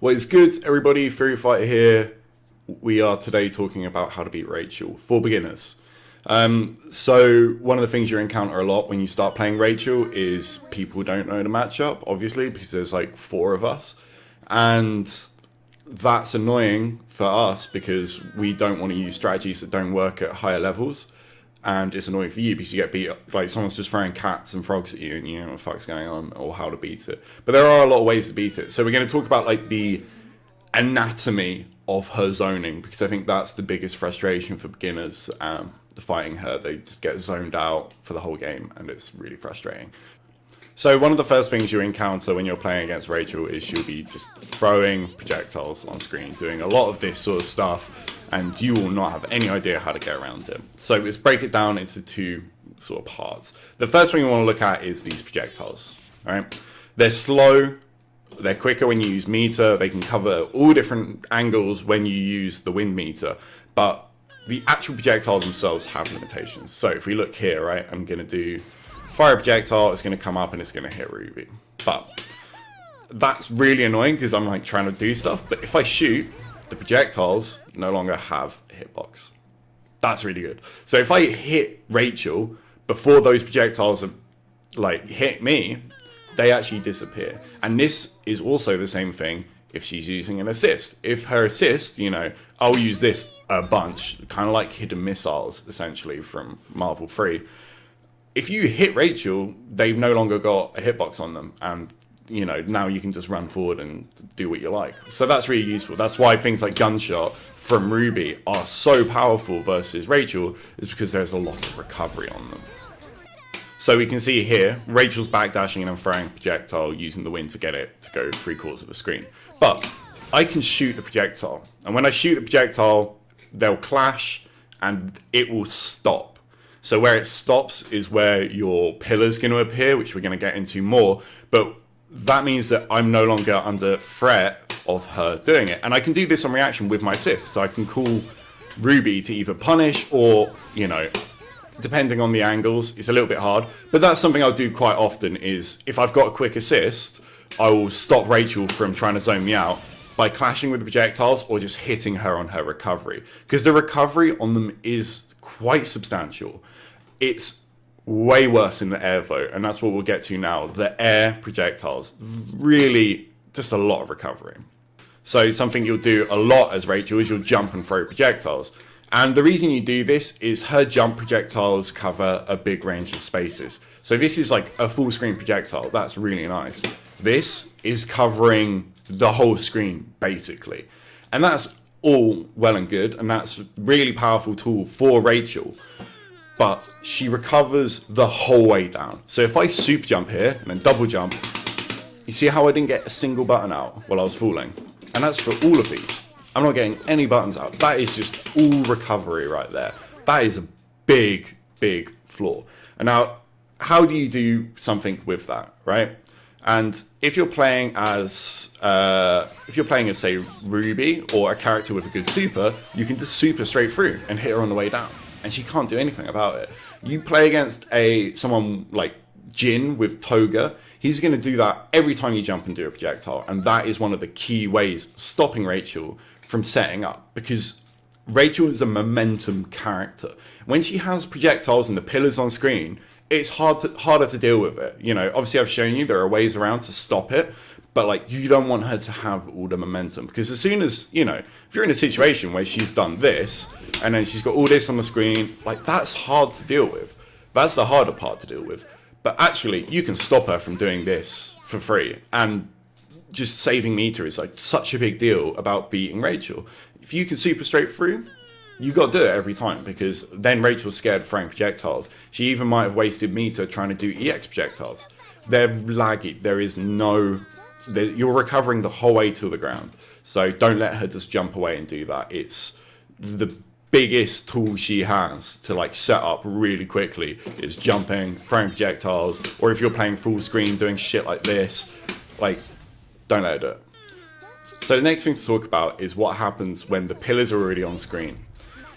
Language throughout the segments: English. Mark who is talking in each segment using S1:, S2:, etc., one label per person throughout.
S1: What is good, everybody? Fury Fighter here. We are today talking about how to beat Rahcel for beginners. So one of the things you encounter a lot when you start playing Rahcel is people don't know the matchup, obviously, because there's like 4 of us. And that's annoying for us because we don't want to use strategies that don't work at higher levels. And it's annoying for you because you get beat up, like someone's just throwing cats and frogs at you and you know what the fuck's going on or how to beat it. But there are a lot of ways to beat it. So we're going to talk about like the anatomy of her zoning, because I think that's the biggest frustration for beginners fighting her. They just get zoned out for the whole game and it's really frustrating. So one of the first things you encounter when you're playing against Rahcel is she'll be just throwing projectiles on screen, doing a lot of this sort of stuff, and you will not have any idea how to get around it. So let's break it down into 2 sort of parts. The first thing you want to look at is these projectiles, right? They're slow, they're quicker when you use meter, they can cover all different angles when you use the wind meter, but the actual projectiles themselves have limitations. So if we look here, right, I'm going to do fire a projectile, it's going to come up and it's going to hit Ruby. But that's really annoying because I'm like trying to do stuff, but if I shoot, the projectiles no longer have a hitbox. That's really good. So if I hit Rahcel before those projectiles have like hit me, they actually disappear. And this is also the same thing if she's using an assist. If her assist, you know, I'll use this a bunch, kind of like hidden missiles essentially from Marvel 3. If you hit Rahcel, they've no longer got a hitbox on them, and you know, now you can just run forward and do what you like. So that's really useful. That's why things like Gunshot from Ruby are so powerful versus Rahcel, is because there's a lot of recovery on them. So we can see here, Rachel's backdashing and throwing a projectile using the wind to get it to go 3/4 of the screen. But I can shoot the projectile, and when I shoot the projectile, they'll clash and it will stop. So where it stops is where your pillar's going to appear, which we're going to get into more. But that means that I'm no longer under threat of her doing it. And I can do this on reaction with my assist. So I can call Ruby to either punish or, you know, depending on the angles, it's a little bit hard. But that's something I'll do quite often is if I've got a quick assist, I will stop Rahcel from trying to zone me out by clashing with the projectiles or just hitting her on her recovery. Because the recovery on them is quite substantial. It's way worse in the air though, and that's what we'll get to now. The air projectiles, really just a lot of recovery. So something you'll do a lot as Rahcel is you'll jump and throw projectiles. And the reason you do this is her jump projectiles cover a big range of spaces. So this is like a full screen projectile, that's really nice. This is covering the whole screen basically. And that's all well and good, and that's a really powerful tool for Rahcel. But she recovers the whole way down. So if I super jump here and then double jump, you see how I didn't get a single button out while I was falling? And that's for all of these. I'm not getting any buttons out. That is just all recovery right there. That is a big, big flaw. And now, how do you do something with that, right? And if you're playing as, say Ruby or a character with a good super, you can just super straight through and hit her on the way down. And she can't do anything about it. You play against someone like Jin with Toga, he's going to do that every time you jump and do a projectile. And that is one of the key ways stopping Rahcel from setting up, because Rahcel is a momentum character. When she has projectiles and the pillars on screen, it's harder to deal with it. You know, obviously I've shown you there are ways around to stop it, but like you don't want her to have all the momentum, because as soon as, you know, if you're in a situation where she's done this and then she's got all this on the screen, like that's hard to deal with. That's the harder part to deal with. But actually you can stop her from doing this for free, and just saving meter is like such a big deal about beating Rahcel. If you can super straight through, you got to do it every time, because then Rachel's scared of throwing projectiles. She even might have wasted meter trying to do EX projectiles. They're laggy. There is no... You're recovering the whole way to the ground. So don't let her just jump away and do that. It's the biggest tool she has to like set up really quickly is jumping, throwing projectiles, or if you're playing full screen doing shit like this, like don't let her do it. So the next thing to talk about is what happens when the pillars are already on screen.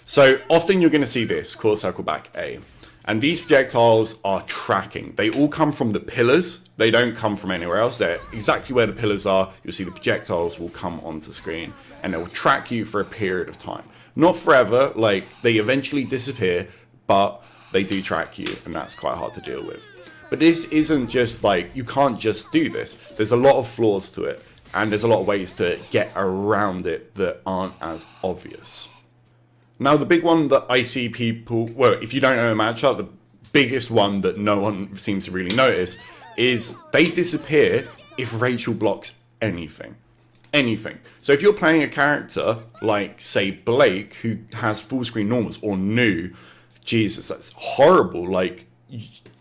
S1: So often you're going to see this, core circle back A. And these projectiles are tracking. They all come from the pillars. They don't come from anywhere else. They're exactly where the pillars are. You'll see the projectiles will come onto screen and they will track you for a period of time. Not forever, like they eventually disappear, but they do track you, and that's quite hard to deal with. But this isn't just like, you can't just do this. There's a lot of flaws to it, and there's a lot of ways to get around it that aren't as obvious. Now, the big one that I see people, well, if you don't know the matchup, the biggest one that no one seems to really notice is they disappear if Rahcel blocks anything. Anything. So if you're playing a character like, say, Blake, who has full screen normals, or Nu, Jesus, that's horrible. Like,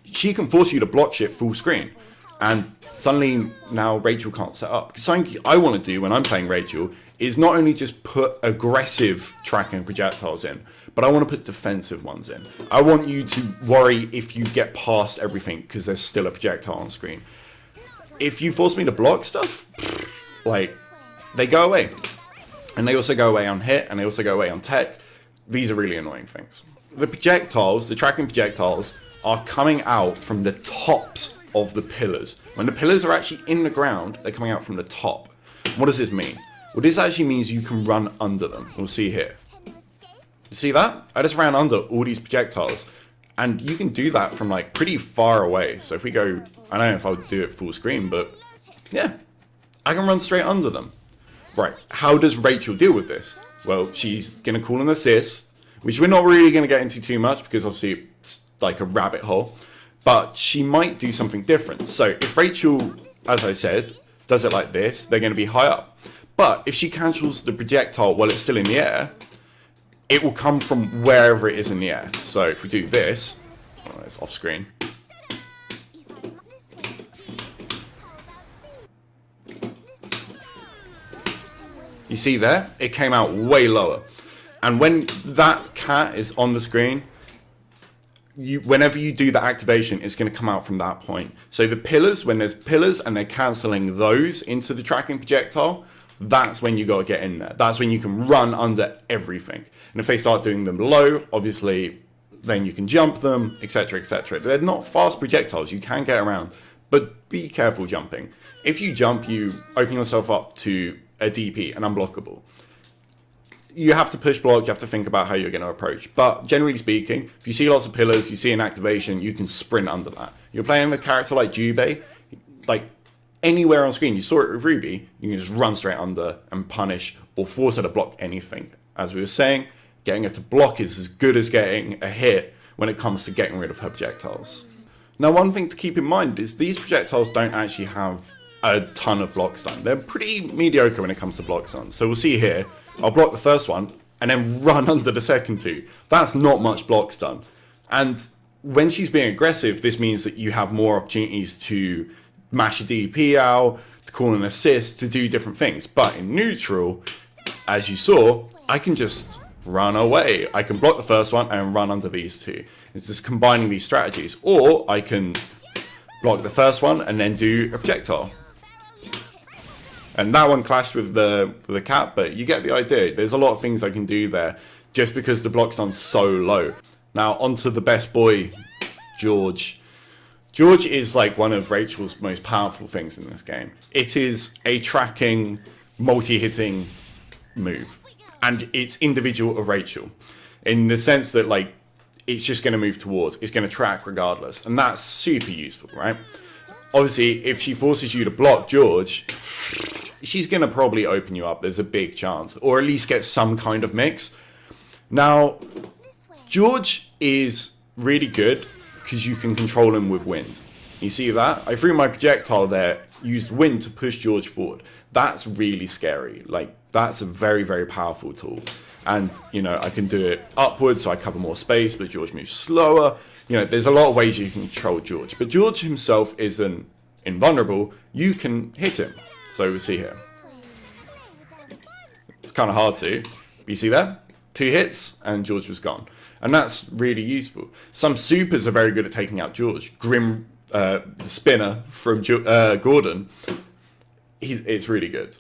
S1: she can force you to block shit full screen. And suddenly now Rahcel can't set up. Because something I want to do when I'm playing Rahcel is not only just put aggressive tracking projectiles in, but I want to put defensive ones in. I want you to worry if you get past everything because there's still a projectile on screen. If you force me to block stuff, like, they go away. And they also go away on hit, and they also go away on tech. These are really annoying things. The projectiles, the tracking projectiles, are coming out from the tops of the pillars. When the pillars are actually in the ground, they're coming out from the top. What does this mean? Well, this actually means you can run under them. We'll see here. You see that? I just ran under all these projectiles. And you can do that from like pretty far away. So if we go, I don't know if I would do it full screen, but yeah, I can run straight under them. Right, how does Rahcel deal with this? Well, she's going to call an assist, which we're not really going to get into too much because obviously it's like a rabbit hole. But she might do something different. So if Rahcel, as I said, does it like this, they're going to be high up. But if she cancels the projectile while it's still in the air, it will come from wherever it is in the air. So if we do this, oh, it's off screen. You see there? It came out way lower. And when that cat is on the screen, whenever you do the activation, it's going to come out from that point. So the pillars, when there's pillars and they're cancelling those into the tracking projectile, that's when you got to get in there. That's when you can run under everything. And if they start doing them low, obviously, then you can jump them, etc., etc. They're not fast projectiles. You can get around, but be careful jumping. If you jump, you open yourself up to a DP, an unblockable. You have to push block, you have to think about how you're going to approach. But generally speaking, if you see lots of pillars, you see an activation, you can sprint under that. You're playing with a character like Jubei, like anywhere on screen, you saw it with Ruby, you can just run straight under and punish or force her to block anything. As we were saying, getting her to block is as good as getting a hit when it comes to getting rid of her projectiles. Now, one thing to keep in mind is these projectiles don't actually have a ton of block stun. They're pretty mediocre when it comes to block stun. So we'll see here, I'll block the first one and then run under the second two. That's not much block stun. And when she's being aggressive, this means that you have more opportunities to mash a DP out, to call an assist, to do different things. But in neutral, as you saw, I can just run away. I can block the first one and run under these two. It's just combining these strategies. Or I can block the first one and then do a projectile. And that one clashed with the cat, but you get the idea. There's a lot of things I can do there just because the block stun's so low. Now onto the best boy, George. George is like one of Rahcel's most powerful things in this game. It is a tracking, multi-hitting move. And it's individual of Rahcel. In the sense that like, it's just going to move towards. It's going to track regardless. And that's super useful, right? Obviously, if she forces you to block George, she's going to probably open you up. There's a big chance. Or at least get some kind of mix. Now, George is really good because you can control him with wind. You see that? I threw my projectile there, used wind to push George forward. That's really scary. Like, that's a very, very powerful tool. And, you know, I can do it upwards so I cover more space, but George moves slower. You know, there's a lot of ways you can control George. But George himself isn't invulnerable. You can hit him. So we'll see here. It's kind of hard to. You see that? 2 hits and George was gone. And that's really useful. Some supers are very good at taking out George. Grim, the spinner from Gordon, it's really good.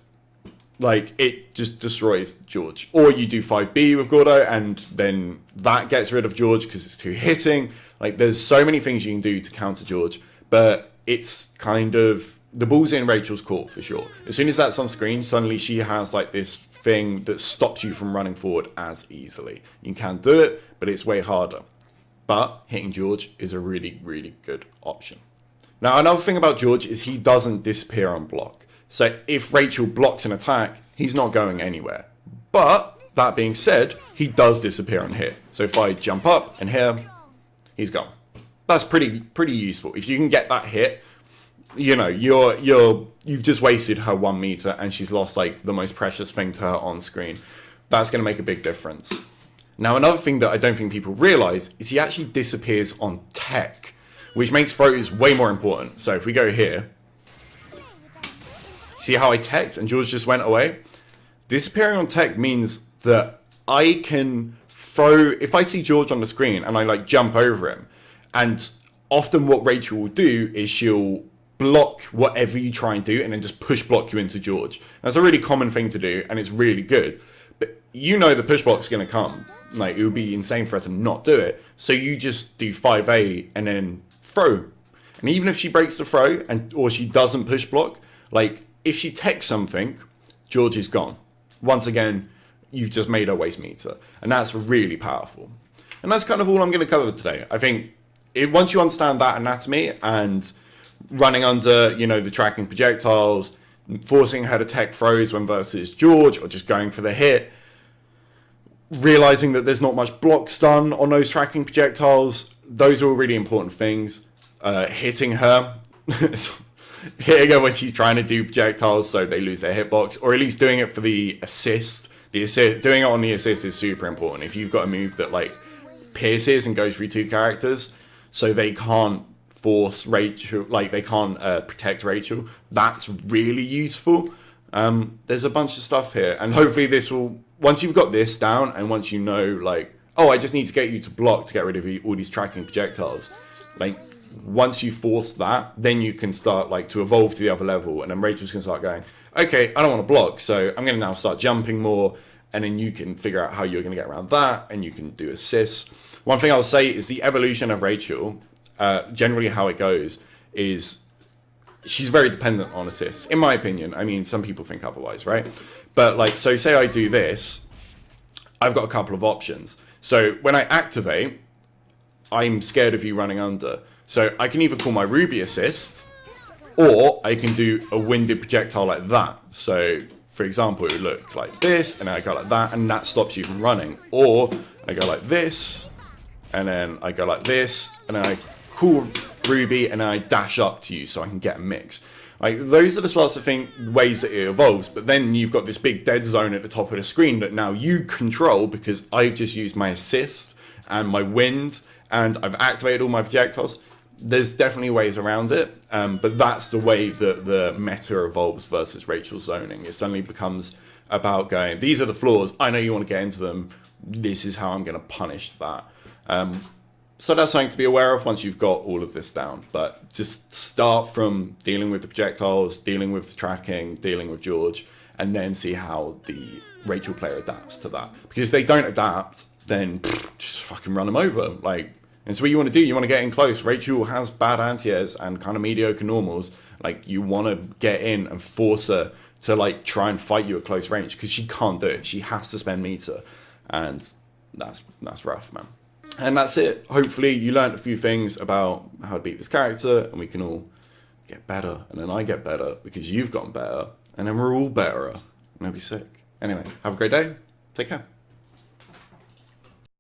S1: Like, it just destroys George. Or you do 5B with Gordo, and then that gets rid of George because it's 2 hitting. Like, there's so many things you can do to counter George, but it's kind of, the ball's in Rachel's court for sure. As soon as that's on screen, suddenly she has like this thing that stops you from running forward as easily. You can do it, but it's way harder. But hitting George is a really, really good option. Now, another thing about George is he doesn't disappear on block. So if Rachel blocks an attack, he's not going anywhere. But that being said, he does disappear on hit. So if I jump up and hit him, he's gone. That's pretty useful. If you can get that hit, you know, you've just wasted her 1 meter and she's lost like the most precious thing to her on screen. That's going to make a big difference. Now, another thing that I don't think people realize is he actually disappears on tech, which makes throws way more important. So if we go here, see how I teched and George just went away? Disappearing on tech means that I can throw, if I see George on the screen and I like jump over him, and often what Rachel will do is she'll block whatever you try and do and then just push block you into George. That's a really common thing to do and it's really good. But you know the push block's going to come. Like, it would be insane for her to not do it. So you just do 5A and then throw. And even if she breaks the throw or she doesn't push block, like if she techs something, George is gone. Once again, you've just made her waste meter. And that's really powerful. And that's kind of all I'm going to cover today. I think once you understand that anatomy and running under, you know, the tracking projectiles, forcing her to tech throws when versus George, or just going for the hit, realizing that there's not much block stun on those tracking projectiles, those are all really important things. Hitting her, hitting her when she's trying to do projectiles so they lose their hitbox, or at least doing it for the assist. Doing it on the assist is super important. If you've got a move that like pierces and goes through 2 characters, so they can't force Rachel, like they can't protect Rachel, that's really useful. There's a bunch of stuff here, and hopefully this will, once you've got this down and once you know like, oh, I just need to get you to block to get rid of all these tracking projectiles, like once you force that, then you can start like to evolve to the other level, and then Rachel's gonna start going, okay, I don't want to block, so I'm gonna now start jumping more, and then you can figure out how you're gonna get around that, and you can do assists. One thing I'll say is the evolution of Rachel, generally how it goes is she's very dependent on assists, in my opinion. I mean, some people think otherwise, right? But like, so say I do this, I've got a couple of options. So when I activate, I'm scared of you running under. So I can either call my Ruby assist, or I can do a winded projectile like that. So for example, it would look like this, and I go like that, and that stops you from running. Or I go like this, and then I go like this, and then I call Ruby, and then I dash up to you so I can get a mix. Like, those are the sorts of ways that it evolves, but then you've got this big dead zone at the top of the screen that now you control because I've just used my assist and my wind, and I've activated all my projectiles. There's definitely ways around it, but that's the way that the meta evolves versus Rachel zoning. It suddenly becomes about going, these are the flaws, I know you want to get into them, this is how I'm going to punish that. So that's something to be aware of once you've got all of this down. But just start from dealing with the projectiles, dealing with the tracking, dealing with George, and then see how the Rachel player adapts to that. Because if they don't adapt, then just fucking run them over. Like, it's what you want to do. You want to get in close. Rachel has bad anti-airs and kind of mediocre normals. Like, you want to get in and force her to like try and fight you at close range, because she can't do it. She has to spend meter, and that's rough, man. And that's it. Hopefully you learned a few things about how to beat this character, and we can all get better. And then I get better because you've gotten better, and then we're all better, and it'll be sick. Anyway, have a great day. Take care.